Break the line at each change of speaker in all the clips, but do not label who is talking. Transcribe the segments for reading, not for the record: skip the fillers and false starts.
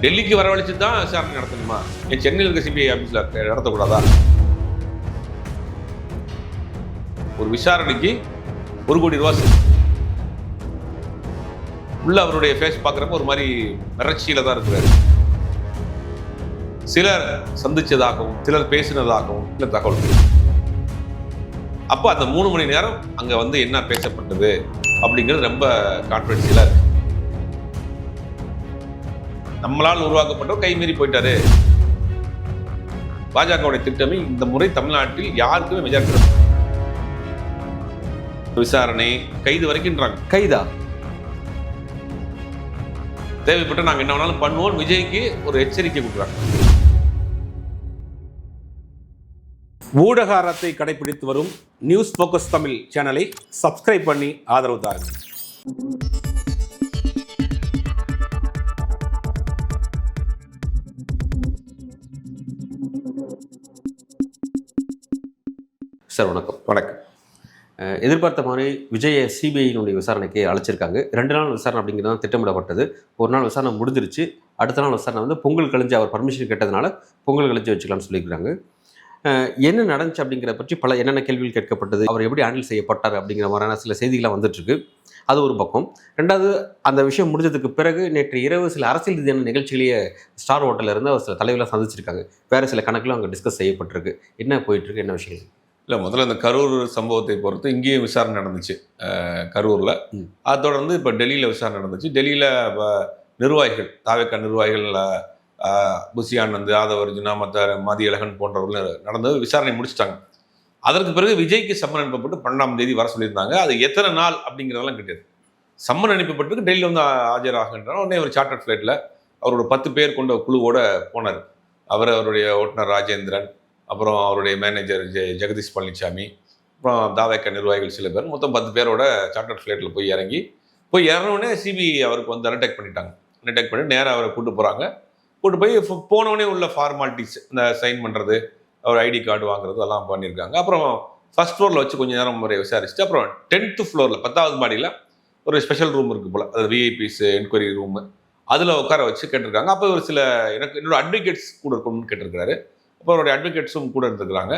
டெல்லிக்கு வரவழைச்சு தான் விசாரணை நடத்தணுமா? என் சென்னையில் இருக்க சிபிஐ ஆஃபீஸில் நடத்தக்கூடாதா? ஒரு விசாரணைக்கு 1 கோடி ரூபா உள்ள அவருடைய ஃபேஸ் பார்க்குறப்ப ஒரு மாதிரி மிரட்சியில தான் இருக்கிறாரு. சிலர் சந்திச்சதாகவும் சிலர் பேசினதாகவும் சில தகவல். அப்போ அந்த 3 மணி நேரம் அங்க வந்து என்ன பேசப்பட்டது அப்படிங்கிறது ரொம்ப கான்ஃபிடென்ஷியலா இருக்கு. நம்மளால் உருவாக்கப்பட்ட கைமீறி போயிட்டாரு. பாஜகவுடைய திட்டமே இந்த முறை தமிழ்நாட்டில் யாருக்குமே மெஜாரிட்டி விசாரணை கைது வரைக்கும்ன்றாங்க.
கைதா
தேவைப்பட்ட நாங்க என்ன வேணாலும் பண்ணுவோம். விஜய்க்கு ஒரு எச்சரிக்கை கொடுக்குறாங்க. ஊடக அறத்தை கடைபிடித்து வரும் நியூஸ் போக்கஸ் தமிழ் சேனலை சப்ஸ்கிரைப் பண்ணி ஆதரவு தாருங்கள்.
சார் வணக்கம்.
வணக்கம்.
எதிர்பார்த்த மாதிரி விஜயை சிபிஐனுடைய விசாரணைக்கு அழைச்சிருக்காங்க. 2 நாள் விசாரணை அப்படிங்கிறது தான் திட்டமிடப்பட்டது. ஒரு நாள் விசாரணை முடிஞ்சிருச்சு. அடுத்த நாள் விசாரணை வந்து பொங்கல் கழிஞ்சு அவர் பர்மிஷன் கேட்டதுனால பொங்கல் கழிஞ்சு வச்சுக்கலாம்னு சொல்லியிருக்காங்க. என்ன நடந்துச்சு அப்படிங்கிறத பற்றி என்னென்ன கேள்விகள் கேட்கப்பட்டது, அவர் எப்படி ஹேண்டில் செய்யப்பட்டார் அப்படிங்கிற மாதிரியான சில செய்திகளாக வந்துட்டுருக்கு. அது ஒரு பக்கம். 2வது, அந்த விஷயம் முடிஞ்சதுக்கு பிறகு நேற்று இரவு சில அரசியல் ரீதியான நிகழ்ச்சிகளையே ஸ்டார் ஹோட்டலில் இருந்து அவர் சில தலைவர்களை சந்திச்சிருக்காங்க. வேறு சில கணக்கிலும் அங்கே டிஸ்கஸ் செய்யப்பட்டிருக்கு. என்ன போயிட்டுருக்கு, என்ன விஷயங்கள்?
இல்லை, முதல்ல இந்த கரூர் சம்பவத்தை பொறுத்து இங்கேயும் விசாரணை நடந்துச்சு கரூரில். அதை தொடர்ந்து இப்போ டெல்லியில் விசாரணை நடந்துச்சு. டெல்லியில் நிர்வாகிகள், தாவேக்கா நிர்வாகிகள் புசி ஆனந்த், ஆதவ அர்ஜுனா, மற்ற மதியழகன் போன்றவர்கள் நடந்து விசாரணை முடிச்சிட்டாங்க. அதற்கு பிறகு விஜய்க்கு சம்மன் அனுப்பப்பட்டு 12ஆம் தேதி வர சொல்லியிருந்தாங்க. அது எத்தனை நாள் அப்படிங்கிறதெல்லாம் கிடையாது. சம்மன் அனுப்பப்பட்டு டெல்லியில் வந்து ஆஜராகின்றார். உடனே ஒரு சார்ட்டர் ஃப்ளைட்டில் அவரோட 10 பேர் கொண்ட குழுவோட போனார். அவருடைய ஓட்டுநர் ராஜேந்திரன், அப்புறம் அவருடைய மேனேஜர் ஜெகதீஷ் பழனிசாமி, அப்புறம் தாவேக்கா நிர்வாகிகள் சில பேர், மொத்தம் 10 பேரோட சார்ட்டர் ஃப்ளைட்டில் போய் இறங்கினோடனே சிபிஐ அவருக்கு வந்து அன்டேக் பண்ணிட்டாங்க. அன்டேக் பண்ணி நேராக அவரை கூட்டு போய் போனவொடனே உள்ள ஃபார்மாலிட்டிஸ், இந்த சைன் பண்ணுறது, அவர் ஐடி கார்டு வாங்குறது எல்லாம் பண்ணியிருக்காங்க. அப்புறம் ஃபர்ஸ்ட் ஃப்ளோரில் வச்சு கொஞ்சம் நேரம் முறை விசாரிச்சுட்டு அப்புறம் 10th ஃப்ளோரில் 10வது மாடியில் ஒரு ஸ்பெஷல் ரூம் இருக்குது போல், அது விஐபிஸ் என்கொயரி ரூமு, அதில் உட்கார வச்சு கேட்டிருக்காங்க. அப்போ ஒரு சில என்னோட அட்வொகேட்ஸ் கூட இருக்கணும்னு கேட்டிருக்கிறாரு. அப்போ அவருடைய அட்வொகேட்ஸும் கூட இருந்துருக்குறாங்க.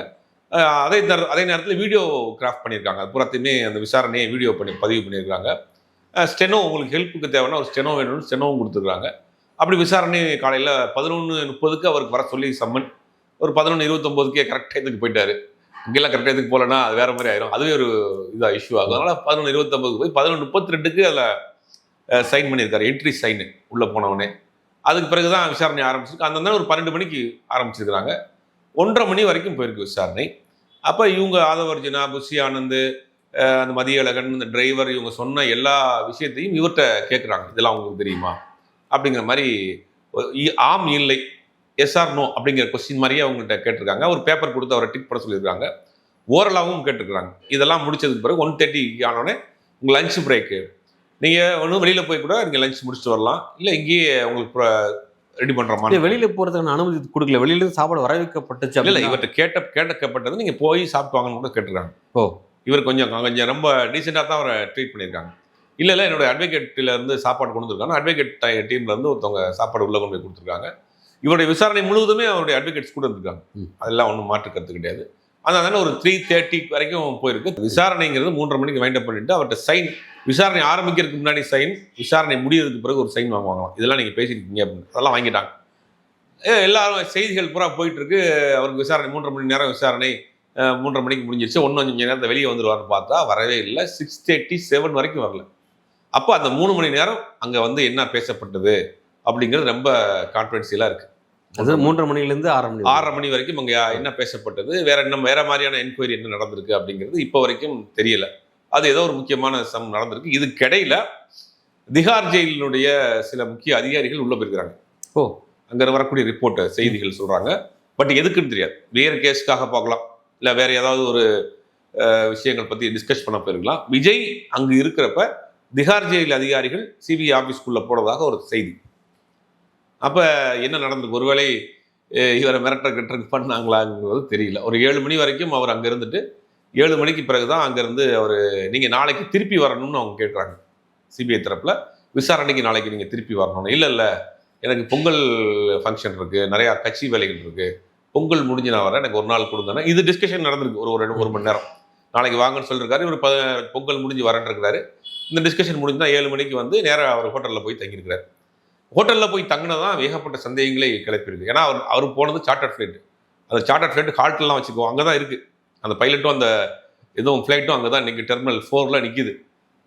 அதே நேரத்தில் வீடியோ கிராஃப்ட் பண்ணியிருக்காங்க. அது புறத்தையுமே அந்த விசாரணையை வீடியோ பதிவு பண்ணியிருக்காங்க. ஸ்டெனோ, உங்களுக்கு ஹெல்ப்புக்கு தேவைன்னா ஒரு ஸ்டெனோ வேணும்னு ஸ்டெனோவும் கொடுத்துருக்காங்க. அப்படி விசாரணை காலையில் 11:30 அவருக்கு வர சொல்லி சம்மன். ஒரு 11:29 கரெக்டாக இதுக்கு போயிட்டாரு. இங்கெல்லாம் கரெக்டாக இதுக்கு போகலன்னா அது வேறு மாதிரி ஆயிரும். அதுவே ஒரு இதாக இஷ்யூ ஆகும். அதனால் 11:29 போய் 11:32 அதில் சைன் பண்ணியிருக்காரு, என்ட்ரி சைனு உள்ளே போனவொடனே. அதுக்கு பிறகு தான் விசாரணை ஆரம்பிச்சிருக்கு. அந்த ஒரு 12 மணிக்கு ஆரம்பிச்சிருக்கிறாங்க. 1:30 மணி வரைக்கும் போயிருக்கு விசாரணை. அப்போ இவங்க ஆதவ அர்ஜுனா, புசி ஆனந்த், அந்த மதியழகன், இந்த டிரைவர், இவங்க சொன்ன எல்லா விஷயத்தையும் இவர்கிட்ட கேட்குறாங்க. இதெல்லாம் உங்களுக்கு தெரியுமா அப்படிங்கிற மாதிரி, ஆம் இல்லை, எஸ் ஆர் நோ அப்படிங்கிற கொஸ்டின் மாதிரியே அவங்கள்ட்ட கேட்டிருக்காங்க. ஒரு பேப்பர் கொடுத்து அவரை டிக் பண்ண சொல்லியிருக்காங்க. ஓரலாகவும் கேட்டிருக்கிறாங்க. இதெல்லாம் முடிச்சதுக்கு பிறகு 1:30 ஆனோடனே உங்கள் லஞ்ச் பிரேக்கு, நீங்கள் ஒன்றும் வெளியில் போய் கூட நீங்கள் லஞ்ச் முடிச்சுட்டு வரலாம், இல்லை இங்கேயே உங்களுக்கு ரெடி பண்ணுற மாதிரி.
வெளியில் போகிறதுக்கான அனுமதி கொடுக்கல, வெளியிலேருந்து சாப்பாடு வர வைக்கப்பட்டுச்சு.
இல்லை, இவர்கிட்ட கேட்கப்பட்டது நீங்கள் போய் சாப்பிட்டு வாங்கன்னு கூட கேட்டிருக்காங்க. இவர் கொஞ்சம் ரொம்ப டீசெண்டாக தான் அவரை ட்ரீட் பண்ணியிருக்காங்க. இல்லை என்னோட அட்வொகேட்டிலேருந்து சாப்பாடு கொண்டு வந்துருக்காங்க. அட்வொகேட் டீம்லேருந்து ஒருத்தவங்க சாப்பாடு உள்ளே கொண்டு போய் கொடுத்துருக்காங்க. இவருடைய விசாரணை முழுவதுமே அவருடைய அட்வொகேட்ஸ் கூட இருந்திருக்காங்க. அதெல்லாம் ஒன்றும் மாற்றுக்கிறது கிடையாது. அதனால ஒரு 3:30 வரைக்கும் போயிருக்கு. விசாரணைங்கிறது 3:30 மணிக்கு வைண்டப் பண்ணிட்டு அவர்கிட்ட சைன், விசாரணை ஆரம்பிக்கிறதுக்கு முன்னாடி சைன், விசாரணை முடியறதுக்கு பிறகு ஒரு சைன் வாங்குவாங்களாம். இதெல்லாம் நீங்கள் பேசியிருக்கீங்க அப்படின்னு அதெல்லாம் வாங்கிட்டாங்க. எல்லாரும் செய்திகள் பூரா போயிட்டு இருக்கு. அவருக்கு விசாரணை 3:30 மணி நேரம் விசாரணை, 3:30 மணிக்கு முடிஞ்சிருச்சு. கொஞ்சம் நேரத்தை வெளியே வந்துடுவார்னு பார்த்தா வரவே இல்லை. 6:37 வரைக்கும் வரல. அப்போ அந்த 3 மணி நேரம் அங்கே வந்து என்ன பேசப்பட்டது அப்படிங்கிறது ரொம்ப கான்ஃபிடென்ஷியலாக இருக்குது.
அது 3:30 மணிலேருந்து 6:30
மணி வரைக்கும் அங்கே என்ன பேசப்பட்டது, வேற மாதிரியான என்கொயரி என்ன நடந்திருக்கு அப்படிங்கிறது இப்போ வரைக்கும் தெரியல. அது ஏதோ ஒரு முக்கியமான நடந்திருக்கு. இதுக்கிடையில திஹார் ஜெயிலினுடைய சில முக்கிய அதிகாரிகள் உள்ள போயிருக்கிறாங்க. அங்கே வரக்கூடிய ரிப்போர்ட் செய்திகள் சொல்றாங்க. பட் எதுக்குன்னு தெரியாது. வேறு கேஸுக்காக பார்க்கலாம், இல்லை வேற ஏதாவது ஒரு விஷயங்கள் பற்றி டிஸ்கஸ் பண்ண போயிருக்கலாம். விஜய் அங்கு இருக்கிறப்ப திஹார் ஜெயில் அதிகாரிகள் சிபிஐ ஆஃபீஸ்க்குள்ளே போனதாக ஒரு செய்தி. அப்போ என்ன நடந்திருக்கு, ஒருவேளை இவரை மிரட்ட பண்ணாங்களாங்கிறது தெரியல. ஒரு 7 மணி வரைக்கும் அவர் அங்கே இருந்துட்டு 7 மணிக்கு பிறகு தான் அங்கேருந்து அவர் நீங்கள் நாளைக்கு திருப்பி வரணும்னு அவங்க கேட்குறாங்க. சிபிஐ தரப்பில் விசாரணைக்கு நாளைக்கு நீங்கள் திருப்பி வரணும்னு. இல்லை எனக்கு பொங்கல் ஃபங்க்ஷன் இருக்கு, நிறைய கட்சி வேலைகள் இருக்கு, பொங்கல் முடிஞ்சு நான் வரேன், எனக்கு ஒரு நாள் கொடுங்கன்னா இது டிஸ்கஷன் நடந்திருக்கு ஒரு மணி நேரம். நாளைக்கு வாங்கன்னு சொல்லியிருக்காரு, இவர் பொங்கல் முடிஞ்சு வரேன் இருக்கிறாரு. இந்த டிஸ்கஷன் முடிஞ்சுதான் 7 மணிக்கு வந்து நேராக அவர் ஹோட்டலில் போய் தங்கியிருக்கிறார். ஹோட்டலில் போய் தங்கினதான் ஏகப்பட்ட சந்தேகங்களை கிளப்பியிருக்கு. ஏன்னா அவர் போனது சார்ட்டர் ஃப்ளைட். அந்த சார்ட்டர் ஃப்ளைட் ஹால்ட்லாம் வச்சுக்குவோம், அங்கே தான் இருக்குது. அந்த பைலட்டும் அந்த எதுவும் ஃப்ளைட்டும் அங்கே தான் இன்றைக்கி டெர்மினல் 4ல் நிற்கிது.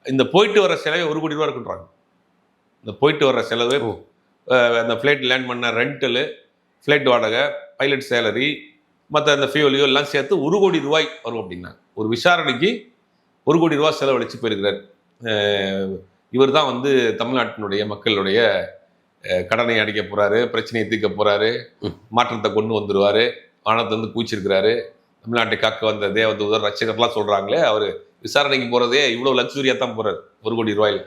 இந்த போயிட்டு வர செலவே 1 கோடி ரூபா இருக்குன்றாங்க. இந்த போயிட்டு வர செலவு, அந்த ஃப்ளைட் லேண்ட் பண்ண ரெண்டலு, ஃப்ளைட் வாடகை, பைலட் சேலரி, மற்ற அந்த ஃபியூலியோ எல்லாம் சேர்த்து 1 கோடி ரூபாய் வரும் அப்படின்னா ஒரு விசாரணைக்கு 1 கோடி ரூபா செலவழித்து போயிருக்கிறார். இவர் தான் வந்து தமிழ்நாட்டினுடைய மக்களுடைய கடனை அடைக்க போகிறாரு, பிரச்சனையை தீர்க்க போகிறாரு, மாற்றத்தை கொண்டு வந்துடுவார், வானத்தை வந்து பூச்சிருக்கிறாரு, தமிழ்நாட்டை காக்க வந்த தேவதூதர் ரட்சகர்லாம் சொல்கிறாங்களே, அவர் விசாரணைக்கு போகிறதே இவ்வளோ லக்ஸுரியாக தான் போகிறார் 1 கோடி ரூபாயில்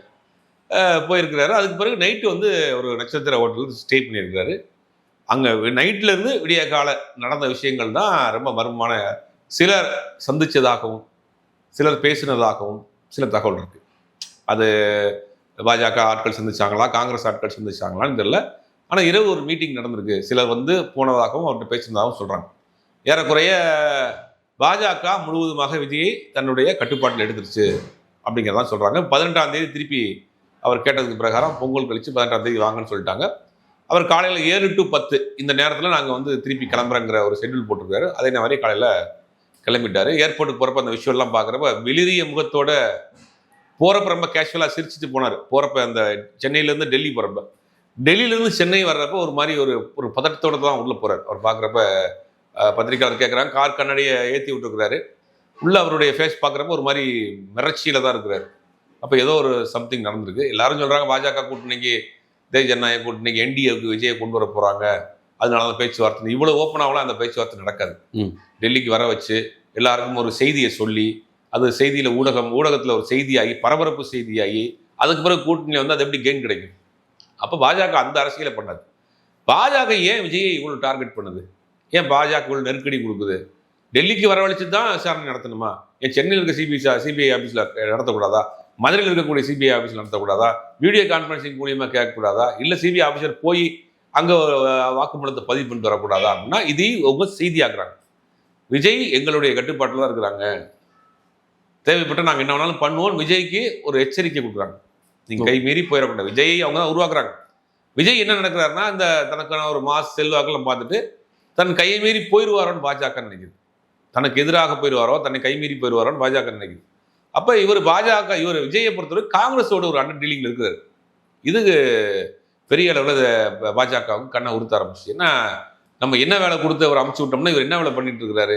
போயிருக்கிறாரு. அதுக்கு பிறகு நைட்டு வந்து ஒரு நட்சத்திர ஹோட்டலுக்கு ஸ்டே பண்ணியிருக்கிறாரு. அங்கே நைட்லேருந்து விடிய கால நடந்த விஷயங்கள் தான் ரொம்ப மர்மமான. சிலர் சந்தித்ததாகவும் சிலர் பேசினதாகவும் சில தகவல் இருக்குது. அது பாஜக ஆட்கள் சந்திச்சாங்களா, காங்கிரஸ் ஆட்கள் சந்திச்சாங்களான்னு தெரியல. ஆனால் இரவு ஒரு மீட்டிங் நடந்திருக்கு, சிலர் வந்து போனதாகவும் அவர்கிட்ட பேசினதாகவும் சொல்கிறாங்க. ஏறக்குறைய பாஜக முழுவதுமாக விஜயை தன்னுடைய கட்டுப்பாட்டில் எடுத்துருச்சு அப்படிங்கிறதான் சொல்கிறாங்க. 18ஆம் தேதி திருப்பி அவர் கேட்டதுக்கு பிரகாரம் பொங்கல் கழித்து 18ஆம் தேதி வாங்கன்னு சொல்லிட்டாங்க. அவர் காலையில் 7 to 10 இந்த நேரத்தில் நாங்கள் வந்து திருப்பி கிளம்புறங்கிற ஒரு ஷெட்யூல் போட்டிருக்காரு. அதே மாதிரி காலையில் கிளம்பிட்டார். ஏர்போர்ட்டுக்கு போகிறப்ப அந்த விஷயம்லாம் பார்க்குறப்ப வெளிரிய முகத்தோட போகிறப்ப ரொம்ப கேஷுவலாக சிரிச்சுட்டு போனார். போகிறப்ப அந்த சென்னையிலேருந்து டெல்லி போகிறப்ப, டெல்லியிலேருந்து சென்னை வர்றப்ப ஒரு மாதிரி ஒரு பதட்டத்தோடு தான் உள்ளே போகிறார். அவர் பார்க்குறப்ப பத்திரிக்கையாளர் கேட்குறாங்க, கார் கண்ணாடியை ஏற்றி விட்டுருக்கிறாரு. உள்ளே அவருடைய ஃபேஸ் பார்க்குறப்ப ஒரு மாதிரி மிரட்சியில் தான் இருக்கிறார். அப்போ ஏதோ ஒரு சம்திங் நடந்திருக்கு. எல்லாரும் சொல்கிறாங்க பாஜக கூட்டணிக்கு, தேசிய ஜனநாயக கூட்டணிக்கு, என்டிஏவுக்கு விஜயை கொண்டு வர போகிறாங்க, அதனால அந்த பேச்சுவார்த்தை இவ்வளோ ஓப்பனாகலாம் அந்த பேச்சுவார்த்தை நடக்காது. டெல்லிக்கு வர வச்சு எல்லாருக்கும் ஒரு செய்தியை சொல்லி, அது செய்தியில் ஊடகத்தில் ஒரு செய்தியாகி, பரபரப்பு செய்தியாகி, அதுக்கு பிறகு கூட்டணியில் வந்து அது எப்படி கெயின் கிடைக்கும்? அப்போ பாஜக அந்த அரசியலை பண்ணாது. பாஜக ஏன் விஜயை இவ்வளோ டார்கெட் பண்ணுது? ஏன் பாஜக இவ்வளோ நெருக்கடி கொடுக்குது? டெல்லிக்கு வரவழைச்சு தான் விசாரணை நடத்தணுமா? ஏன் சென்னையில் இருக்க சிபிஐ ஆஃபீஸில் நடத்தக்கூடாதா? மதுரையில் இருக்கக்கூடிய சிபிஐ ஆஃபீஸில் நடத்தக்கூடாதா? வீடியோ கான்ஃபரன்சிங் மூலியமாக கேட்கக்கூடாதா? இல்லை சிபிஐ ஆஃபீஸர் போய் அங்கே வாக்குமூலத்தை பதிவு பண்ணிட்டு வரக்கூடாதா? அப்படின்னா இதை அவங்க செய்தியாக்குறாங்க. விஜய் எங்களுடைய கட்டுப்பாட்டில் தான் இருக்கிறாங்க, தேவைப்பட்ட நாங்கள் என்ன வேணாலும் பண்ணுவோம். விஜய்க்கு ஒரு எச்சரிக்கை கொடுக்குறாங்க, நீங்கள் கை மீறி போயிடக்கூடாது. விஜய் அவங்க தான் உருவாக்குறாங்க. விஜய் என்ன நடக்கிறாருன்னா, இந்த தனக்கான ஒரு மாஸ் செல்வாக்கெல்லாம் பார்த்துட்டு தன் கையை மீறி போயிடுவாரோன்னு பாஜக நினைக்குது. தனக்கு எதிராக போயிடுவாரோ, தன்னை கைமீறி போயிடுவாரோன்னு பாஜக நினைக்குது. அப்போ இவர் விஜயை பொறுத்தவரை காங்கிரஸோட ஒரு அண்டர் டீலிங் இருக்கிறார். இது பெரிய அளவில் பாஜகவுக்கு கண்ணை உறுத்த ஆரம்பிச்சு. ஏன்னா நம்ம என்ன வேலை கொடுத்து அவர் அமுச்சு விட்டோம்னா இவர் என்ன வேலை பண்ணிட்டு இருக்கிறாரு?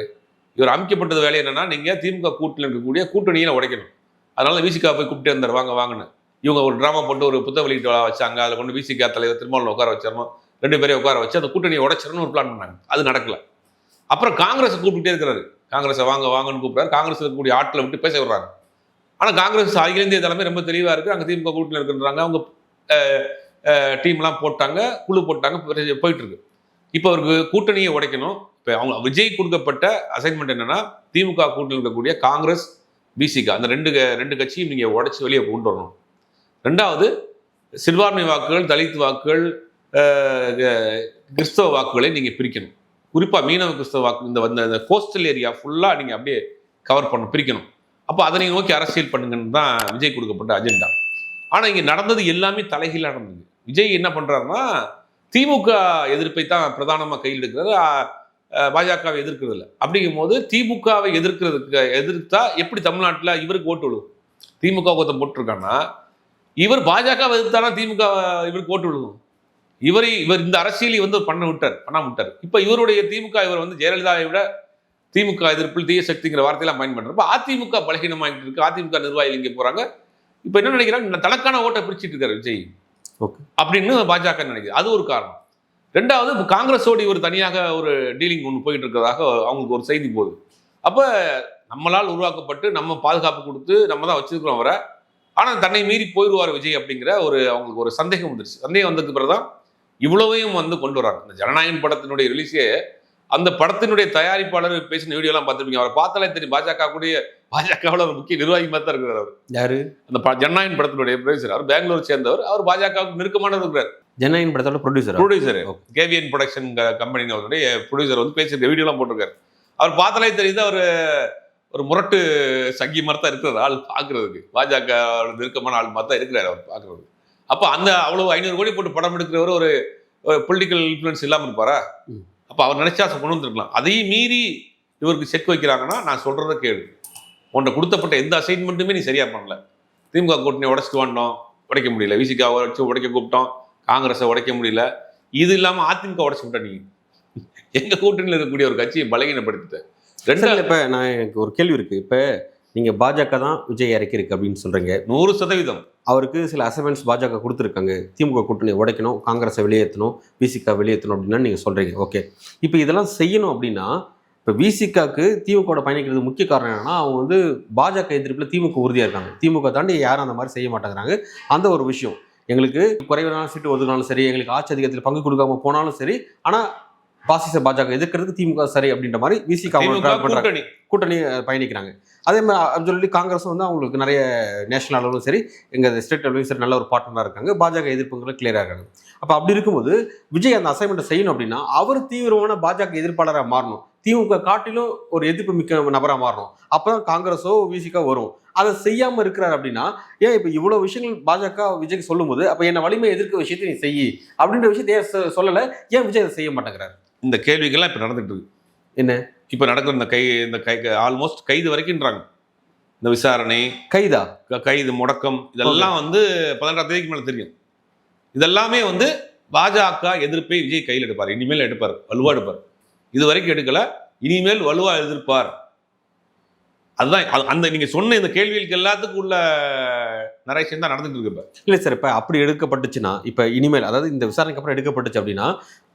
இவர் அமைக்கப்பட்டது வேலை என்னன்னா, நீங்கள் திமுக கூட்டணியில் இருக்கக்கூடிய கூட்டணியை உடைக்கணும். அதனால விசிகா போய் கூப்பிட்டு இருந்தார், வாங்கன்னு. இவங்க ஒரு ட்ராமா போட்டு ஒரு புத்தக வெளியீட்டு வச்சாங்க. அதில் கொண்டு விசிகா தலைவர் திருமாவளவன் உட்கார வச்சிடணும், 2 பேரையும் உட்கார வச்சு அந்த கூட்டணியை உடைச்சிடணும்னு ஒரு பிளான் பண்ணாங்க. அது நடக்கல. அப்புறம் காங்கிரஸை கூப்பிட்டே இருக்கிறாரு, காங்கிரஸை வாங்கன்னு கூப்பிட்றாரு. காங்கிரஸ் இருக்கக்கூடிய ஆட்களை விட்டு பேச விடுறாங்க. ஆனால் காங்கிரஸ் அகில இந்திய தலைமை ரொம்ப தெளிவாக இருக்குது. அங்கே திமுக கூட்டணியில் இருக்குன்றாங்க. அவங்க டீம்லாம் போட்டாங்க, குழு போட்டாங்க, போயிட்டு இருக்கு. இப்போ அவருக்கு கூட்டணியை உடைக்கணும். இப்போ அவங்க விஜய் கொடுக்கப்பட்ட அசைன்மெண்ட் என்னன்னா, திமுக கூட்டணியில் இருக்கக்கூடிய காங்கிரஸ், பிசிகா அந்த ரெண்டு கட்சியும் நீங்கள் உடைச்சி வெளியே கொண்டு வரணும். 2வது சிறுபான்மை வாக்குகள், தலித் வாக்குகள், கிறிஸ்தவ வாக்குகளை நீங்கள் பிரிக்கணும். குறிப்பாக மீனவ கிறிஸ்தவ வாக்கு இந்த கோஸ்டல் ஏரியா ஃபுல்லாக நீங்கள் அப்படியே கவர் பண்ணணும், பிரிக்கணும். அப்போ அதனை நோக்கி அரசியல் பண்ணுங்கன்னு தான் விஜய் கொடுக்கப்பட்ட அஜெண்டா. ஆனால் இங்கே நடந்தது எல்லாமே தலைகீழாக நடந்தது. விஜய் என்ன பண்ணுறாருன்னா, திமுக எதிர்ப்பை தான் பிரதானமாக கையில் எடுக்கிறாரு, பாஜகவை எதிர்க்கிறது இல்லை. அப்படிங்கும் போது திமுகவை எதிர்த்தா எப்படி தமிழ்நாட்டில் இவருக்கு ஓட்டு விழுவும்? திமுக ஒருத்தன் போட்டிருக்காங்கன்னா இவர் பாஜகவை எதிர்த்தானா திமுக இவருக்கு ஓட்டு விழுவும்? இவர் இந்த அரசியலை வந்து பண்ணாம விட்டார். இப்போ இவருடைய திமுக இவர் வந்து ஜெயலலிதாவை விட திமுக எதிர்ப்பில் தீய சக்திங்கிற வார்த்தையெல்லாம் பயன் பண்ணுறப்ப அதிமுக பலகீனமாகிட்டு இருக்கு. அதிமுக நிர்வாகிகள் இங்கே போகிறாங்க. இப்போ என்ன நினைக்கிறாங்க, தனக்கான ஓட்டை பிரிச்சுட்டு இருக்காரு விஜய் அப்படின்னு பாஜக நினைக்குது. அது ஒரு காரணம். 2வது இப்போ காங்கிரஸோடு இவர் தனியாக ஒரு டீலிங் ஒன்று போயிட்டு இருக்கிறதாக அவங்களுக்கு ஒரு செய்தி போகுது. அப்போ நம்மளால் உருவாக்கப்பட்டு நம்ம பாதுகாப்பு கொடுத்து நம்ம தான் வச்சிருக்கிறோம் அவரை, ஆனால் தன்னை மீறி போயிடுவார் விஜய் அப்படிங்கிற அவங்களுக்கு ஒரு சந்தேகம் வந்துருச்சு. சந்தேகம் வந்ததுக்கு பிறகு தான் இவ்வளவையும் வந்து கொண்டு வராங்க. இந்த ஜனநாயகன் படத்தினுடைய ரிலீஸே அந்த படத்தினுடைய தயாரிப்பாளர் பேசின வீடியோலாம் பார்த்துருப்பீங்க. அவரை பார்த்தாலே தெரியும் பாஜகவில் ஒரு முக்கிய நிர்வாகி மாதிரி தான் இருக்கிறார். அவர் யாரு? அந்த ஜனநாயகன் படத்தினுடைய ப்ரொடியூசர். அவர் பெங்களூர் சேர்ந்தவர். அவர் பாஜகவுக்கு நெருக்கமானது இருக்கிறார்.
ஜனநாயகன் படத்தோட ப்ரொடியூசர்.
கேவிஎன் ப்ரொடக்ஷன் கம்பெனியோடைய ப்ரொடியூசர் வந்து பேசியிருக்க வீடியோலாம் போட்டிருக்காரு. அவர் பார்த்தாலே தெரியுது அவர் ஒரு முரட்டு சங்கி மாதிரி தான் இருக்கிறார் ஆள் பார்க்கறதுக்கு. பாஜக நெருக்கமான ஆள் மாதிரி தான் இருக்கிறார் அவர் பார்க்கறதுக்கு. அப்போ அந்த அவ்வளவு 500 கோடி போட்டு படம் எடுக்கிறவர் ஒரு பொலிட்டிக்கல் இன்ஃப்ளூயன்ஸ் இல்லாமல் இருப்பாரா? அப்போ அவர் நினைச்சா கொண்டு வந்துருக்கலாம். அதையும் மீறி இவருக்கு செக் வைக்கிறாங்கன்னா நான் சொல்றதை கேளு, உன்னை கொடுத்தப்பட்ட எந்த அசைன்மெண்ட்டுமே நீ சரியா பண்ணல. திமுக கூட்டணி உடைச்சிட்டு வந்தோம், உடைக்க முடியல. விசிகாவை வச்சு உடைக்க கூப்பிட்டோம், காங்கிரஸை உடைக்க முடியல. இது இல்லாமல் அதிமுக உடைச்சு விட்டா நீங்க எங்க கூட்டணியில் இருக்கக்கூடிய ஒரு கட்சியை பலகீனப்படுத்திட்ட.
ரெண்டாவது இப்போ நான் எனக்கு ஒரு கேள்வி இருக்கு. இப்போ நீங்க பாஜக தான் விஜய் இறக்கிருக்கு அப்படின்னு சொல்றீங்க.
100%
அவருக்கு சில அசைன்மெண்ட்ஸ் பாஜக கொடுத்துருக்காங்க. திமுக கூட்டணியை உடைக்கணும், காங்கிரஸை வெளியேற்றணும், விசிகா வெளியேற்றணும் அப்படின்னா நீங்க சொல்றீங்க. ஓகே, இப்போ இதெல்லாம் செய்யணும் அப்படின்னா இப்போ விசிகாக்கு திமுக பயணிக்கிறது முக்கிய காரணம் என்னன்னா அவங்க வந்து பாஜக எதிர்ப்பில் திமுக உறுதியாக இருக்காங்க. திமுக தாண்டி யாரும் அந்த மாதிரி செய்ய மாட்டேங்கிறாங்க. அந்த ஒரு விஷயம் எங்களுக்கு குறைவான சீட்டு ஒதுக்கினாலும் சரி, எங்களுக்கு ஆட்சி அதிகாரத்தில் பங்கு கொடுக்காம போனாலும் சரி, ஆனால் பாசிச பாஜக எதிர்க்கிறதுக்கு திமுக சரி அப்படின்ற மாதிரி விசிகா கூட்டணி பயணிக்கிறாங்க. அதே மாதிரி சொல்லி காங்கிரஸும் வந்து அவங்களுக்கு நிறைய நேஷனல் அளவிலும் சரி, எங்கள் ஸ்டேட் அளவிலும் சரி நல்ல ஒரு பார்ட்னராக இருக்காங்க. பாஜக எதிர்ப்புங்களை கிளியராக இருக்காங்க. அப்போ அப்படி இருக்கும்போது விஜய் அந்த அசைன்மெண்ட்டை செய்யணும் அப்படின்னா அவர் தீவிரமான பாஜக எதிர்ப்பாளராக மாறணும். திமுக காட்டிலும் ஒரு எதிர்ப்பு மிக்க நபராக மாறணும். அப்போதான் காங்கிரஸோ விசிகா வரும். அதை செய்யாமல் இருக்கிறார் அப்படின்னா ஏன் இப்போ இவ்வளோ விஷயங்கள் பாஜக விஜய்க்கு சொல்லும் போது அப்போ என்ன வலிமை எதிர்க்க விஷயத்தை நீ செய் அப்படின்ற விஷயத்தை சொல்லலை, ஏன் விஜய் அதை செய்ய மாட்டேங்கிறார்?
இந்த கேள்விகள்லாம் இப்போ நடந்துட்டு இருக்கு.
என்ன
இப்போ நடக்கிற இந்த கை ஆல்மோஸ்ட் கைது வரைக்கும்ன்றாங்க. இந்த விசாரணை கைது முடக்கம் இதெல்லாம் வந்து 18ஆம் தேதிக்கு மேலே தெரியும். இதெல்லாமே வந்து பாஜக எதிர்ப்பை விஜய் கையில் எடுப்பார். இனிமேல் எடுப்பார், வலுவா எடுப்பார். இது வரைக்கும் எடுக்கல, இனிமேல் வலுவா எதிர்ப்பார். அதுதான் அந்த நீங்க சொன்ன இந்த கேள்விகளுக்கு எல்லாத்துக்கும் உள்ள நரேஷன் தான் நடந்துட்டு இருக்கு.
இல்லை சார், இப்போ அப்படி எடுக்கப்பட்டுச்சுன்னா இப்போ இனிமேல் அதாவது இந்த விசாரணைக்கு அப்புறம் எடுக்கப்பட்டுச்சு அப்படின்னா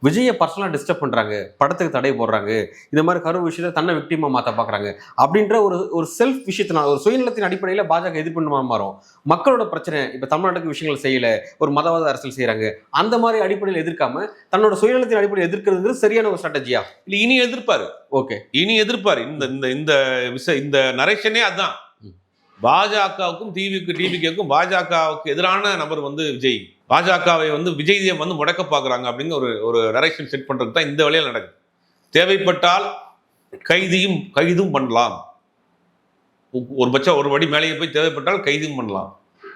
விஜயை பர்சனலாக டிஸ்டர்ப் பண்ணுறாங்க, படத்துக்கு தடை போடுறாங்க, இந்த மாதிரி கரு விஷயத்தை தன்னை விக்டிமாக மாற்ற பார்க்குறாங்க அப்படின்ற ஒரு செல்ஃப் விஷயத்தினால் ஒரு சுயநலத்தின் அடிப்படையில் பாஜக எதிர்ப்பு மாறும். மக்களோட பிரச்சனை இப்போ தமிழ்நாட்டுக்கு விஷயங்கள் செய்யலை, ஒரு மதவாத அரசியல் செய்கிறாங்க, அந்த மாதிரி அடிப்படையில் எதிர்க்காம தன்னோட சுயநலத்தின் அடிப்படையில் எதிர்க்கிறது சரியான ஒரு ஸ்ட்ராட்டஜியா?
இல்லை, இனி எதிர்ப்பாரு.
ஓகே,
இனி எதிர்ப்பாரு. இந்த நரேஷனே அதுதான். பாஜகவுக்கும் டிவிக்கும் பாஜகவுக்கு எதிரான நபர் வந்து விஜய். பாஜகவை வந்து விஜயை வந்து முடக்க பார்க்குறாங்க அப்படின்னு ஒரு நரேஷன் செட் பண்ணுறது தான் இந்த வேலையில் நடக்குது. தேவைப்பட்டால் கைதும் பண்ணலாம். ஒரு படி மேலேயே போய் தேவைப்பட்டால் கைதும் பண்ணலாம்.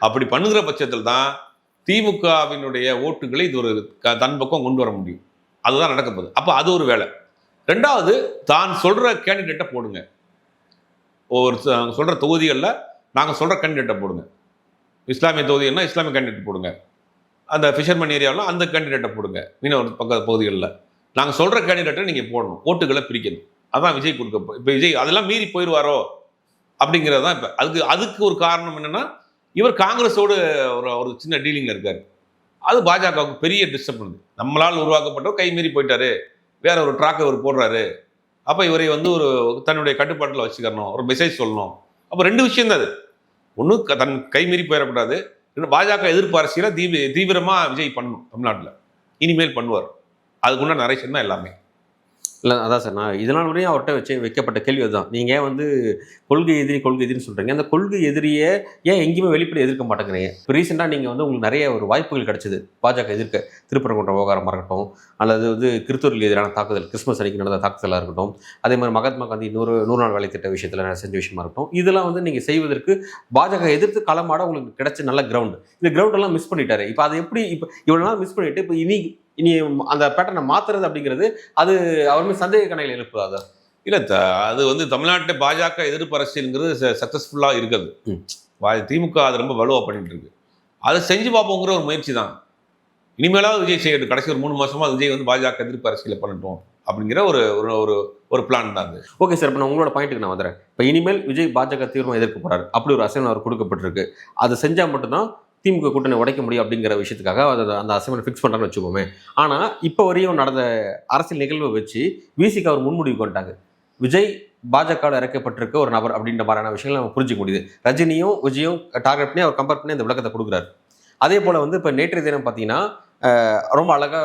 அப்படி பண்ணுகிற பட்சத்தில் தான் திமுகவினுடைய ஓட்டுகளை இது ஒரு தன் பக்கம் கொண்டு வர முடியும். அதுதான் நடக்க போகுது. அப்போ அது ஒரு வேலை. ரெண்டாவது, தான் சொல்கிற கேண்டிடேட்டை போடுங்க. சொல்கிற தொகுதிகளில் நாங்கள் சொல்கிற கேண்டிடேட்டை போடுங்க. இஸ்லாமிய தொகுதிகள்னா இஸ்லாமிய கேண்டிடேட் போடுங்க. அந்த ஃபிஷர்மேன் ஏரியாவில் அந்த கேண்டிடேட்டை போடுங்க. மீனவர் பக்க பகுதிகளில் நாங்கள் சொல்கிற கேண்டிடேட்டை நீங்கள் போடணும். ஓட்டுகளை பிரிக்கணும். அதான் விஜய் கொடுக்க. இப்போ விஜய் அதெல்லாம் மீறி போயிடுவாரோ அப்படிங்கிறது தான். இப்போ அதுக்கு ஒரு காரணம் என்னென்னா இவர் காங்கிரஸோடு ஒரு சின்ன டீலிங்கில் இருக்கார். அது பாஜகவுக்கு பெரிய டிஸ்டர்ப் பண்ணுது. நம்மளால் உருவாக்கப்பட்டவர் கை மீறி போயிட்டாரு, வேற ஒரு ட்ராக்கை அவர் போடுறாரு. அப்போ இவரை வந்து தன்னுடைய கட்டுப்பாட்டில் வச்சுக்கணும், ஒரு மெசேஜ் சொல்லணும். அப்போ 2 விஷயம் தான் அது. ஒன்று, தன் கைமீறி போயிடக்கூடாது. பாஜக எதிர்ப்பு அரசியலை தீவிரமாக விஜய் பண்ணணும். தமிழ்நாட்டில் இனிமேல் பண்ணுவார். அதுக்குள்ள நரேஷன் தான் எல்லாமே.
இல்லை அதான் சார், நான் இதனால் வரையும் அவர்கிட்ட வைக்கப்பட்ட கேள்வி அதுதான். நீங்கள் ஏன் வந்து கொள்கை எதிரின்னு சொல்கிறீங்க, அந்த கொள்கை எதிரியை ஏன் எங்கேயுமே வெளிப்படை எதிர்க்க மாட்டேங்கிறீங்க? இப்போ ரீசெண்டாக நீங்கள் வந்து உங்களுக்கு நிறைய ஒரு வாய்ப்புகள் கிடச்சிது பாஜக எதிர்க்க. திருப்பரங்குன்ற விவகாரமாக இருக்கட்டும், அல்லது வந்து கிறிஸ்தவர்களுக்கு எதிரான தாக்குதல், கிறிஸ்மஸ் அன்னைக்கு நடந்த தாக்குதலாக இருக்கட்டும், அதே மாதிரி மகாத்மா காந்தி 100 நாள் வேலை திட்ட விஷயத்தில் செஞ்ச விஷயமா இருக்கட்டும், இதெல்லாம் வந்து நீங்கள் செய்வதற்கு பாஜக எதிர்த்து களமாட உங்களுக்கு கிடைச்ச நல்ல கிரவுண்டு. இந்த கிரவுண்டெல்லாம் மிஸ் பண்ணிட்டாரு. இப்போ அதை எப்படி இப்போ இவ்வளோ நாள் மிஸ் பண்ணிவிட்டு இப்போ இனி அந்த பேட்டர்னை மாத்துறது அப்படிங்கிறது அது அவருமே சந்தேக கணையில் எழுப்புதாதா?
இல்லை, அது வந்து தமிழ்நாட்டில் பாஜக எதிர்ப்பு அரசியலுங்கிறது சக்ஸஸ்ஃபுல்லாக இருக்குது. திமுக அது ரொம்ப வலுவாக பண்ணிட்டு இருக்கு. அதை செஞ்சு பார்ப்போங்கிற ஒரு முயற்சி தான். இனிமேலாவது விஜய் செய்யட்டும். கடைசி ஒரு 3 மாசமா விஜய் வந்து பாஜக எதிர்ப்பு அரசியலை பண்ணட்டும் அப்படிங்கிற ஒரு பிளான் தான் அது.
ஓகே சார், இப்போ நான் உங்களோட பாயிண்ட்டுக்கு நான் வந்துடுறேன். இப்போ இனிமேல் விஜய் பாஜக தீவிரமாக எதிர்க்க போறாரு, அப்படி ஒரு அசைன்மெண்ட் அவர் கொடுக்கப்பட்டிருக்கு. அதை செஞ்சால் மட்டும்தான் திமுக கூட்டணி உடைக்க முடியும் அப்படிங்கிற விஷயத்துக்காக அந்த அசைன்மெண்ட் ஃபிக்ஸ் பண்ணுறான்னு வச்சுக்கோமே. ஆனால் இப்போ வரையும் நடந்த அரசியல் நிகழ்வை வச்சு விசிக்கு அவர் முன்முடிவு பண்ணிட்டாங்க. விஜய் பாஜகவில் இறக்கப்பட்டிருக்க ஒரு நபர் அப்படின்ற மாதிரியான விஷயங்கள் நம்ம புரிஞ்சிக்க முடியுது. ரஜினியும் விஜயும் டார்கெட் பண்ணி அவர் கம்பேர் பண்ணி அந்த விளக்கத்தை கொடுக்குறாரு. அதே போல் வந்து இப்போ நேற்றைய தினம் பார்த்தீங்கன்னா ரொம்ப அழகா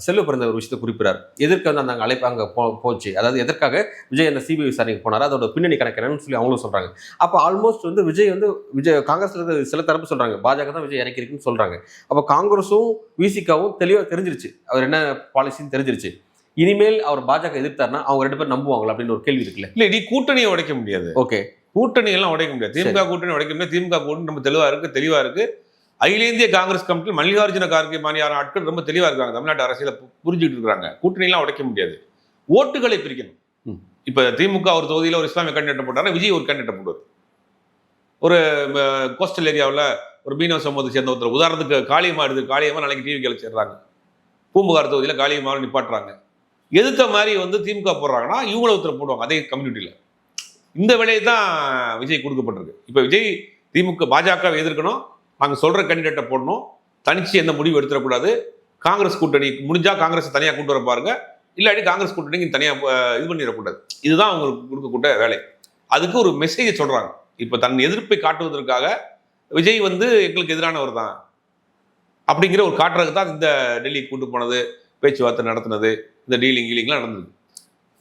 செல்வ பிறந்த ஒரு விஷயத்தை குறிப்பிடார். எதற்கு வந்து அந்த அழைப்பு அங்கே போச்சு, அதாவது எதற்காக விஜய் அந்த சிபிஐ விசாரணைக்கு போனார், அதோட பின்னணி கணக்கு என்னன்னு சொல்லி அவங்களும் சொல்றாங்க. அப்போ ஆல்மோஸ்ட் வந்து விஜய் காங்கிரஸ்ல இருந்து சில தரப்பு சொல்றாங்க பாஜக தான் விஜய் இறக்கிருக்குன்னு சொல்றாங்க. அப்போ காங்கிரஸும் விசிகாவும் தெளிவாக தெரிஞ்சிருச்சு அவர் என்ன பாலிசின்னு தெரிஞ்சிருச்சு. இனிமேல் அவர் பாஜக எதிர்த்தாருன்னா அவங்க 2 பேரும் நம்புவாங்களா அப்படின்னு ஒரு கேள்வி இருக்குல்ல.
இல்லை, நீ கூட்டணியை உடைக்க முடியாது.
ஓகே,
கூட்டணி எல்லாம் உடைக்க முடியாது. திமுக கூட்டணி உடைக்க முடியாது. திமுக கூட்டணி ரொம்ப தெளிவா இருக்கு. அகில இந்திய காங்கிரஸ் கமிட்டியில் மல்லிகார்ஜுன கார்கே மாதிரியான ஆட்கள் ரொம்ப தெளிவா இருக்காங்க. தமிழ்நாட்டு அரசியல புரிஞ்சுட்டு இருக்காங்க. கூட்டணி எல்லாம் உடைக்க முடியாது. ஓட்டுகளை பிரிக்கணும். இப்ப திமுக ஒரு தொகுதியில ஒரு இஸ்லாமிய கேண்டிடேட் போட்டாரு, விஜய் ஒரு கேண்டிடேட் போடுவார். ஒரு கோஸ்டல் ஏரியாவில் ஒரு மீனவ சமூகத்தை சேர்ந்த ஒருத்தர், உதாரணத்துக்கு காளியம்மா நாளைக்கு டிவி கழிச்சிடுறாங்க. பூம்புகார் தொகுதியில் காளியம்மாவை நிப்பாட்டுறாங்க. எதிர்த்த மாதிரி வந்து திமுக போடுறாங்கன்னா இவங்கள ஒருத்தர் போடுவாங்க அதே கம்யூனிட்டியில். இந்த வேலையை தான் விஜய் கொடுக்கப்பட்டிருக்கு. இப்போ விஜய் திமுக பாஜகவை எதிர்க்கணும், நாங்கள் சொல்ற கேண்டிடேட்டை போடணும், தனிச்சு எந்த முடிவு எடுத்துடக்கூடாது. காங்கிரஸ் கூட்டணி முடிஞ்சா காங்கிரஸ் தனியாக கொண்டு வர பாருங்க, இல்லாட்டி காங்கிரஸ் கூட்டணிக்கு தனியாக இது பண்ணிடக்கூடாது. இதுதான் அவங்களுக்கு கொடுக்கக்கூட வேலை. அதுக்கு ஒரு மெசேஜை சொல்றாங்க. இப்போ தன் எதிர்ப்பை காட்டுவதற்காக விஜய் வந்து எங்களுக்கு எதிரானவர் தான் அப்படிங்கிற ஒரு காட்டுறதுக்கு தான் இந்த டெல்லிக்கு கூட்டு போனது, பேச்சுவார்த்தை நடத்தினது, இந்த டீலிங்லாம் நடந்தது.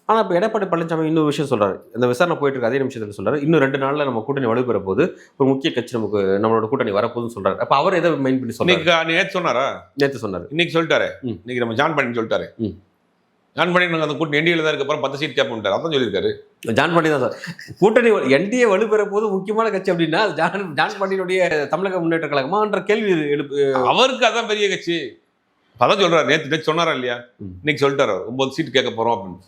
ஆனால் இப்போ எடப்பாடி பழனிசாமி இன்னொரு விஷயம் சொல்றாரு, இந்த விசாரணை போயிட்டு இருக்கு அதே நிமிஷத்தில் சொல்றாரு, இன்னும் 2 நாள்ல நம்ம கூட்டணி வலுப்பெற போது ஒரு முக்கிய கட்சி நம்மளோட கூட்டணி வரப்போகுதுன்னு சொல்றாரு. அப்போ அவர் எதை மெயின் பண்ணி சொன்னாரு?
நேற்று சொன்னாரா?
நேற்று சொன்னாரு, இன்னைக்கு
சொல்லிட்டாரு. இன்னைக்கு நம்ம ஜான் பண்ணி சொல்லிட்டாரு. ஜான் பண்ணி நாங்கள் அந்த கூட்டணி என்டிஏல தான் இருக்கப்பறம் 10 சீட் கேட்போம் அதான் சொல்லியிருக்காரு.
ஜான் பண்ணி தான் சார் கூட்டணி என்டிஏ வலுப்பெற போது முக்கியமான கட்சி அப்படின்னா ஜான் பண்ணியுடைய தமிழக முன்னேற்ற கழகமான்ற கேள்வி
அவருக்கு அதான் பெரிய கட்சி. அதான் சொல்றாரு. நேற்று சொன்னாரா இல்லையா? இன்னைக்கு சொல்லிட்டாரு 9 சீட் கேட்க போறோம் அப்படின்னு.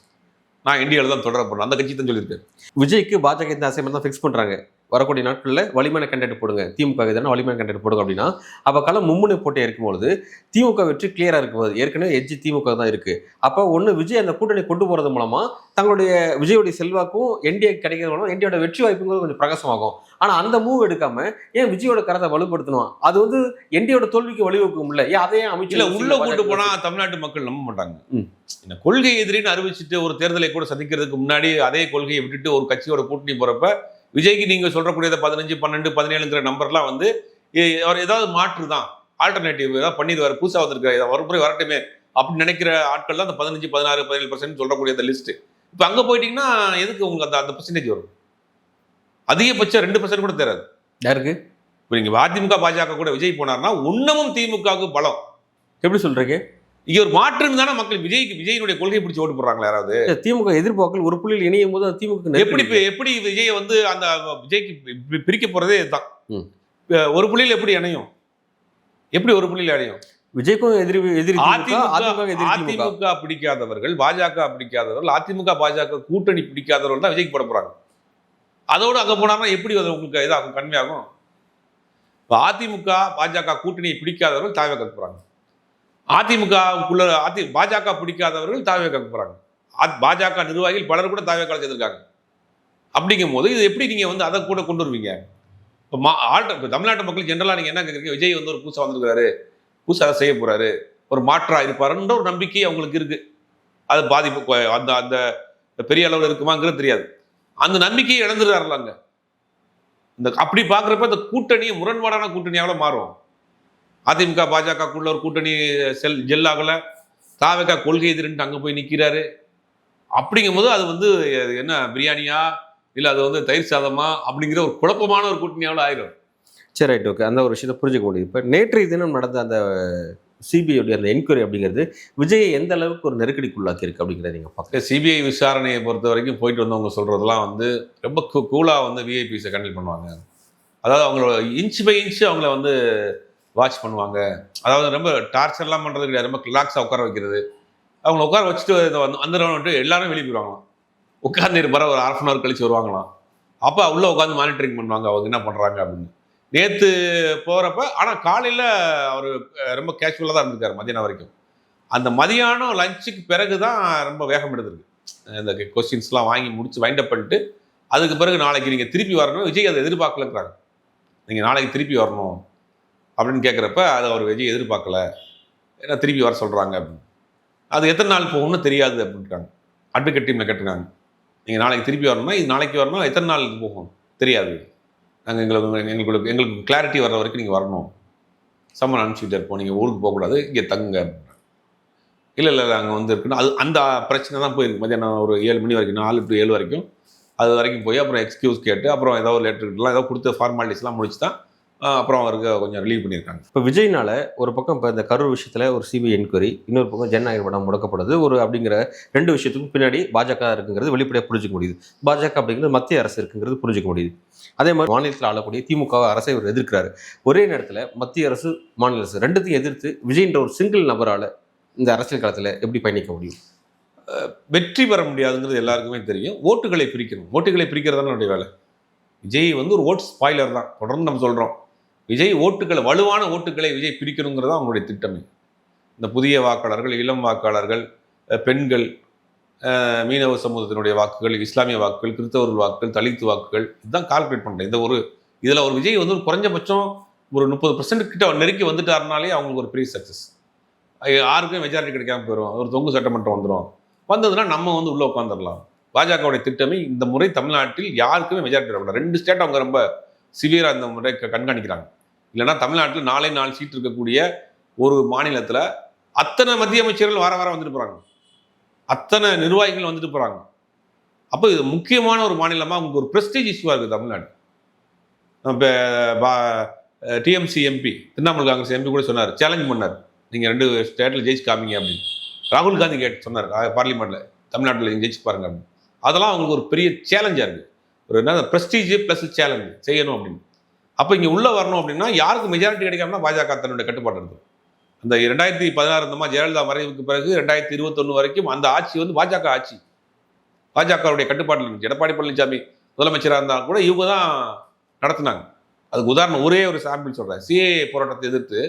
நான் இந்தியாவில் தான் தொடர போறேன் அந்த கட்சி தான் சொல்லியிருக்கேன்.
விஜய்க்கு பாஜக இந்த அசைன்மெண்ட் தான் ஃபிக்ஸ் பண்றாங்க. வரக்கூடிய நாட்களில் வலிமையான கேண்டிடேட் போடுங்க, திமுக எதிரான வலிமையான கேண்டிடேட் போடுங்க அப்படின்னா அப்போ களம் மும்முனை போட்டி இருக்கும்போது திமுக வெற்றி கிளியரா இருக்கும்போது ஏற்கனவே எட்ஜி திமுக தான் இருக்கு. அப்போ ஒன்று விஜய் அந்த கூட்டணி கொண்டு போறது மூலமா தங்களுடைய விஜயோடைய செல்வாக்கும் என்டிஏ கிடைக்கிறது மூலமா என்டியோட வெற்றி வாய்ப்புங்கிறது கொஞ்சம் பிரகாசமாகும். ஆனா அந்த மூவ் எடுக்காம ஏன் விஜயோட கரத்தை வலுப்படுத்தணும்? அது வந்து என்டியோட தோல்விக்கு வழிவகுக்கும் இல்ல, ஏன் அதையே அமைச்சர்
உள்ள கூட்டு போனா தமிழ்நாட்டு மக்கள் நம்ப மாட்டாங்க. கொள்கை எதிரின்னு அறிவிச்சுட்டு ஒரு தேர்தலை கூட சந்திக்கிறதுக்கு முன்னாடி அதே கொள்கையை விட்டுட்டு ஒரு கட்சியோட கூட்டணி போறப்ப விஜய்க்கு நீங்க சொல்றக்கூடிய 15, 12, 17ங்கிற நம்பர்லாம் வந்து அவர் ஏதாவது மாற்று தான், ஆல்டர்னேட்டிவ் ஏதாவது பண்ணிடுவார், புதுசாக வந்திருக்காரு, ஒரு முறை வரட்டுமே அப்படின்னு நினைக்கிற ஆட்கள் தான் அந்த 15, 16, 17% சொல்லக்கூடிய அந்த லிஸ்ட். இப்போ அங்கே போயிட்டீங்கன்னா எதுக்கு உங்களுக்கு அந்த பர்சன்டேஜ் வரும்? அதிகபட்சம் 2% கூட தராது.
யாருக்கு?
இப்போ நீங்க அதிமுக பாஜக கூட விஜய் போனார்னா இன்னமும் திமுகவுக்கு பலம்.
எப்படி சொல்றீங்க?
இங்க ஒரு மாற்றம் தானே மக்கள் விஜயினுடைய கொள்கை பிடிச்சி ஓட்டு போடுறாங்களா யாராவது?
திமுக எதிர்பார்க்கல் ஒரு புள்ளியில் இணையும் போது திமுக
எப்படி விஜய் வந்து அந்த விஜய்க்கு பிரிக்க போறதே இதுதான். ஒரு புள்ளியில் எப்படி இணையும்? எப்படி ஒரு புள்ளியில் இணையும்?
விஜய்க்கும் எதிரி
அதிமுக பிடிக்காதவர்கள், பாஜக பிடிக்காதவர்கள், அதிமுக பாஜக கூட்டணி பிடிக்காதவர்கள் தான் விஜய்க்கு போட போறாங்க. அதோடு அங்க போனார்னா எப்படி உங்களுக்கு இதாகும், கன்மையாகும்? அதிமுக பாஜக கூட்டணியை பிடிக்காதவர்கள் தாவே கற்க போறாங்க. அதிமுகக்குள்ள பாஜக பிடிக்காதவர்கள் தாவே கற்க போறாங்க. பாஜக நிர்வாகிகள் பலர் கூட தாவே கலை செய்திருக்காங்க. அப்படிங்கும் போது இது எப்படி நீங்க வந்து அதை கூட கொண்டு வருவீங்க? இப்போ தமிழ்நாட்டு மக்கள் ஜென்ரலா நீங்க என்ன கேட்குறீங்க? விஜய் வந்து ஒரு புதுசா வந்திருக்காரு, புதுசாக செய்ய போறாரு, ஒரு மாற்றா இருப்பாருன்ற ஒரு நம்பிக்கை அவங்களுக்கு இருக்கு. அது பாதிப்பு அந்த அந்த பெரிய அளவில் இருக்குமாங்கிறது தெரியாது. அந்த நம்பிக்கையை இழந்துடுறாருலாங்க. இந்த அப்படி பார்க்குறப்ப இந்த கூட்டணி முரண்பாடான கூட்டணியால மாறும். அதிமுக பாஜகக்குள்ள ஒரு கூட்டணி ஜெல் ஆகல, தாவேகா கொள்கை எதிரின்ட்டு அங்கே போய் நிற்கிறாரு. அப்படிங்கும் போது அது வந்து என்ன பிரியாணியா இல்லை அது வந்து தயிர் சாதமா அப்படிங்கிற ஒரு குழப்பமான ஒரு கூட்டணியாவில் ஆயிரும்.
சரி, ரைட், ஓகே. அந்த ஒரு விஷயத்தை புரிஞ்சுக்க முடியுது. இப்போ நேற்றைய தினம் நடந்த அந்த சிபிஐடைய அந்த என்கொயரி அப்படிங்கிறது விஜயை எந்த அளவுக்கு ஒரு நெருக்கடிக்குள்ளாக்கி இருக்கு அப்படிங்கிறத நீங்கள் பார்க்க.
சிபிஐ விசாரணையை பொறுத்த வரைக்கும் போயிட்டு வந்தவங்க சொல்றதெல்லாம் வந்து ரொம்ப கூலாக வந்து விஐபிஸை கண்டல் பண்ணுவாங்க. அதாவது அவங்களோட இன்ச் பை இன்ச் அவங்கள வந்து வாட்ச் பண்ணுவாங்க. அதாவது ரொம்ப டார்ச்சர்லாம் பண்ணுறது கிடையாது, ரொம்ப ரிலாக்ஸாக உட்கார வைக்கிறது. அவங்கள உட்கார வச்சுட்டு வந்துட்டு எல்லாரும் வெளியே போயிடுவாங்களாம். உட்காந்து இருப்பார ஒரு 1/2 hour கழிச்சு வருவாங்களாம். அப்போ உள்ளே உட்காந்து மானிட்டரிங் பண்ணுவாங்க அவங்க என்ன பண்ணுறாங்க அப்படின்னு. நேற்று போகிறப்ப ஆனால் காலையில் அவர் ரொம்ப கேஷுவலாக தான் இருந்திருக்காரு மதியானம் வரைக்கும். அந்த மதியானம் லஞ்சுக்கு பிறகு தான் ரொம்ப வேகம் எடுத்திருக்கு. இந்த கொஸ்டின்ஸ்லாம் வாங்கி முடிச்சு வைண்டப் பண்ணிட்டு அதுக்கு பிறகு நாளைக்கு நீங்கள் திருப்பி வரணும், விஜய் அதை எதிர்பார்க்கலங்கிறாங்க. நீங்கள் நாளைக்கு திருப்பி வரணும் அப்படின்னு கேட்குறப்ப அதை அவர் விஜய் எதிர்பார்க்கல, ஏன்னா திருப்பி வர சொல்கிறாங்க அப்படின்னு. அது எத்தனை நாள் போகும்னு தெரியாது அப்படின்ட்டாங்க. அட்வொகேட் டீமில் கேட்டிருக்காங்க, நீங்கள் நாளைக்கு திருப்பி வரணும்னா இது நாளைக்கு வரணும், எத்தனை நாள் போகும் தெரியாது, நாங்கள் எங்களுக்கு கிளாரிட்டி வர்ற வரைக்கும் நீங்கள் வரணும் சம்மன் அனுப்பிச்சுட்டு இருப்போம், நீங்கள் ஊருக்கு போகக்கூடாது, இங்கே தங்குங்க. இல்லை அங்கே வந்து இருக்குன்னு அது அந்த பிரச்சனை தான் போயிருக்கு. மதியானம் ஒரு 7 மணி வரைக்கும், 4 to 7 வரைக்கும், அது வரைக்கும் போய் அப்புறம் எக்ஸ்கியூஸ் கேட்டு அப்புறம் ஏதோ ஒரு லெட்டர்லாம் ஏதோ கொடுத்த ஃபார்மாலிட்டிஸ்லாம் முடிச்சு தான் அப்புறம் அவருக்கு கொஞ்சம் ரிலீவ் பண்ணியிருக்காங்க.
இப்போ விஜய்னால ஒரு பக்கம் இப்போ இந்த கரூர் விஷயத்தில் ஒரு சிபிஐ என்கொயரி, இன்னொரு பக்கம் ஜனநாயக படம் முடக்கப்படுது ஒரு அப்படிங்கிற 2 விஷயத்துக்கும் பின்னாடி பாஜக இருக்குங்கிறது வெளிப்படையாக புரிஞ்சிக்க முடியுது. பாஜக அப்படிங்கிறது மத்திய அரசு இருக்குங்கிறது புரிஞ்சிக்க முடியுது. அதே மாதிரி மாநிலத்தில் ஆளக்கூடிய திமுக அரசை இவர் எதிர்க்கிறாரு. ஒரே நேரத்தில் மத்திய அரசு, மாநில அரசு ரெண்டுத்தையும் எதிர்த்து விஜய்ன்ற ஒரு சிங்கிள் நபரால் இந்த அரசியல் காலத்தில் எப்படி பயணிக்க முடியும்?
வெற்றி பெற முடியாதுங்கிறது எல்லாருக்குமே தெரியும். ஓட்டுகளை பிரிக்கணும். ஓட்டுகளை பிரிக்கிறது தான் என்னுடைய வேலை. விஜய் வந்து ஒரு ஓட் ஸ்பாய்லர் தான். தொடர்ந்து நம்ம சொல்கிறோம், விஜய் ஓட்டுகளை, வலுவான ஓட்டுகளை விஜய் பிரிக்கணுங்கிறது தான் அவங்களுடைய திட்டமே. இந்த புதிய வாக்காளர்கள், இளம் வாக்காளர்கள், பெண்கள், மீனவ சமூகத்தினுடைய வாக்குகள், இஸ்லாமிய வாக்குகள், கிறிஸ்தவர்கள் வாக்குகள், தலித்து வாக்குகள், இதுதான் கால்குலேட் பண்ணுறேன். இதில் ஒரு விஜய் வந்து ஒரு குறைஞ்சபட்சம் ஒரு 30% கிட்ட நெருக்கி வந்துட்டாருனாலே அவங்களுக்கு ஒரு பெரிய சக்ஸஸ். யாருக்கும் மெஜாரிட்டி கிடைக்காம போயிடும், ஒரு தொங்கு சட்டமன்றம் வந்துடும். வந்ததுன்னா நம்ம வந்து உள்ளே உட்காந்துடலாம். பாஜகவுடைய திட்டமே இந்த முறை தமிழ்நாட்டில் யாருக்குமே மெஜாரிட்டி வரக்கூடாது. 2 ஸ்டேட் அவங்க ரொம்ப சிவியராக இந்த முறை கண்காணிக்கிறாங்க. இல்லைன்னா தமிழ்நாட்டில் 4 சீட் இருக்கக்கூடிய ஒரு மாநிலத்தில் அத்தனை மத்திய அமைச்சர்கள் வார வந்துட்டு போகிறாங்க, அத்தனை நிர்வாகிகள் வந்துட்டு போகிறாங்க. அப்போ இது முக்கியமான ஒரு மாநிலமாக அவங்களுக்கு ஒரு ப்ரெஸ்டீஜ் இஷ்யூவாக இருக்குது தமிழ்நாடு. இப்போ TMC MP, Trinamool Congress MP கூட சொன்னார், சேலஞ்ச் பண்ணார், நீங்கள் 2 ஸ்டேட்டில் ஜெயிச்சு காமிங்க அப்படின்னு. ராகுல் காந்தி சொன்னார் பார்லிமெண்ட்டில், தமிழ்நாட்டில் நீங்கள் ஜெயிச்சு பாருங்க அப்படின்னு. அதெல்லாம் அவங்களுக்கு ஒரு பெரிய சேலஞ்சாக இருக்குது. ஒரு என்ன ப்ரெஸ்டீஜ் ப்ளஸ் சேலஞ்சு செய்யணும் அப்படின்னு. அப்போ இங்கே உள்ளே வரணும் அப்படின்னா யாருக்கு மெஜாரிட்டி கிடைக்காமனா பாஜக தன்னுடைய கட்டுப்பாடு இருக்குது. அந்த 2016 இருந்தமா ஜெயலலிதா மறைவுக்கு பிறகு 2021 வரைக்கும் அந்த ஆட்சி வந்து பாஜக ஆட்சி, பாஜகவுடைய கட்டுப்பாட்டில் இருந்துச்சு. எடப்பாடி பழனிசாமி முதலமைச்சராக இருந்தால் கூட இவங்க தான் நடத்தினாங்க. அதுக்கு உதாரணம் ஒரே ஒரு சாம்பிள் சொல்கிறேன். சிஏஏ போராட்டத்தை எதிர்த்து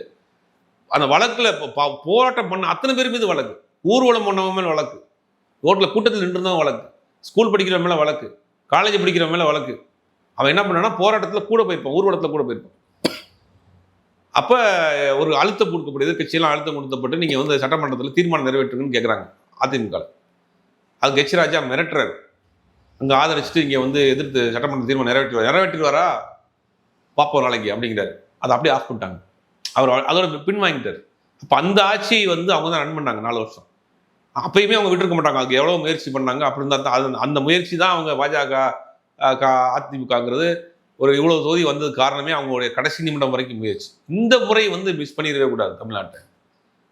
அந்த வழக்கில் போராட்டம் பண்ண அத்தனை பேர் மீது வழக்கு, ஊர்வலம் பண்ணவங்க மேலே வழக்கு, ரோட்டில் கூட்டத்தில் நின்றுருந்தவங்க வழக்கு, ஸ்கூல் படிக்கிறவங்க மேலே வழக்கு, காலேஜ் படிக்கிறவங்க மேலே வழக்கு. அவன் என்ன பண்ணான்னா போராட்டத்தில் கூட போயிருப்பான், ஊர்வலத்தில் கூட போயிருப்பான். அப்போ ஒரு அழுத்தம் கொடுக்கப்படுது, கட்சியெல்லாம் அழுத்தம் கொடுக்கப்பட்டு நீங்கள் வந்து சட்டமன்றத்தில் தீர்மானம் நிறைவேற்றுங்கன்னு கேட்குறாங்க அதிமுக. அது கட்சி ராஜா மிரட்டுறாரு, அங்கே ஆதரிச்சுட்டு இங்கே வந்து எதிர்த்து சட்டமன்ற தீர்மானம் நிறைவேற்றிடுவாரா பார்ப்போம் நாளைக்கு அப்படிங்கிறாரு. அதை அப்படியே ஆஃப் பண்ணிட்டாங்க. அவர் அதோட பின் வாங்கிட்டார். அப்போ அந்த ஆட்சியை வந்து அவங்க தான் ரன் பண்ணாங்க 4 வருஷம். அப்பயுமே அவங்க விட்டுருக்க மாட்டாங்க. அதுக்கு எவ்வளோ முயற்சி பண்ணாங்க. அப்படி இருந்தால் தான் அந்த முயற்சி தான் அவங்க பாஜக அதிமுகங்கிறது ஒரு இவ்வளோ தொகுதி வந்தது காரணமே அவங்களுடைய கடைசி நிமிடம் வரைக்கும் முயற்சி. இந்த முறை வந்து மிஸ் பண்ணிடவே கூடாது தமிழ்நாட்டை.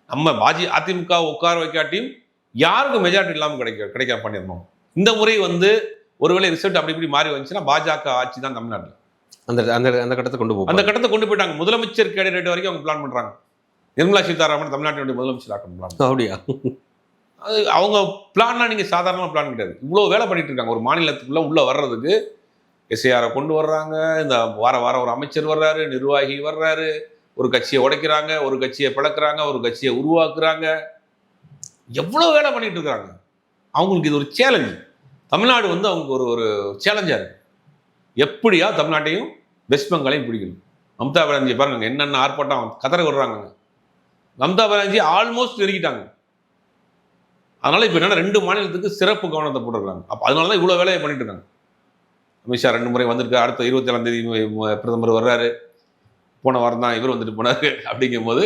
நம்ம அதிமுக உட்கார வைக்காட்டியும் யாருக்கும் மெஜாரிட்டி இல்லாமல் கிடைக்காம பண்ணிடணும். இந்த முறை வந்து ஒருவேளை ரிசல்ட் அப்படி இப்படி மாறி வந்துச்சுன்னா பாஜக ஆட்சி தான் தமிழ்நாட்டில்.
அந்த கட்டத்தை
கொண்டு போயிட்டாங்க. முதலமைச்சர் கேண்டிடேட் வரைக்கும் அவங்க பிளான் பண்ணுறாங்க. நிர்மலா சீதாராமன் தமிழ்நாட்டினுடைய முதலமைச்சர் ஆக்கணும்.
அப்படியா?
அது அவங்க பிளான்லாம் நீங்கள் சாதாரணமாக பிளான் கிடையாது. இவ்வளோ வேலை பண்ணிட்டு இருக்காங்க. ஒரு மாநிலத்துக்குள்ளே உள்ளே வர்றதுக்கு எஸ்ஐஆரை கொண்டு வர்றாங்க, இந்த வார ஒரு அமைச்சர் வர்றாரு, நிர்வாகி வர்றாரு, ஒரு கட்சியை உடைக்கிறாங்க, ஒரு கட்சியை பிளக்குறாங்க, ஒரு கட்சியை உருவாக்குறாங்க. எவ்வளோ வேலை பண்ணிட்டு இருக்கிறாங்க. அவங்களுக்கு இது ஒரு சேலஞ்சு. தமிழ்நாடு வந்து அவங்களுக்கு ஒரு சேலஞ்சாக இருக்குது. எப்படியா தமிழ்நாட்டையும் வெஸ்ட் பெங்காலையும் பிடிக்கணும். மம்தா பானர்ஜி பாருங்க என்னென்ன ஆர்ப்பாட்டம் கதற விடுறாங்க. மம்தா பானர்ஜி ஆல்மோஸ்ட் நெருக்கிட்டாங்க. அதனால இப்போ என்னன்னா 2 மாநிலத்துக்கு சிறப்பு கவனத்தை போட்டுருக்காங்க. அப்போ அதனால தான் இவ்வளோ வேலையை பண்ணிட்டு இருக்காங்க. அமித்ஷா 2 முறை வந்திருக்கு. அடுத்த 27ஆம் தேதி பிரதமர் வர்றாரு. போன வாரம் தான் இவர் வந்துட்டு போனாரு. அப்படிங்கும்போது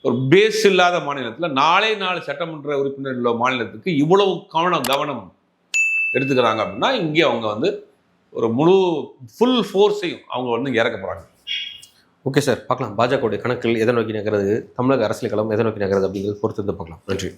ஒரு பேஸ் இல்லாத மாநிலத்தில் 4 சட்டமன்ற உறுப்பினர் உள்ள மாநிலத்துக்கு இவ்வளவு கவனம் எடுத்துக்கிறாங்க அப்படின்னா இங்கே அவங்க வந்து ஒரு முழு ஃபுல் ஃபோர்ஸையும் அவங்க வந்து இறக்க போகிறாங்க.
ஓகே சார், பார்க்கலாம் பாஜகவுடைய கணக்கில் எதை நோக்கி நகர்றது, தமிழக அரசியல் களம் எதை நோக்கி நகர்றது அப்படிங்கிறது பொறுத்து வந்து பார்க்கலாம். நன்றி.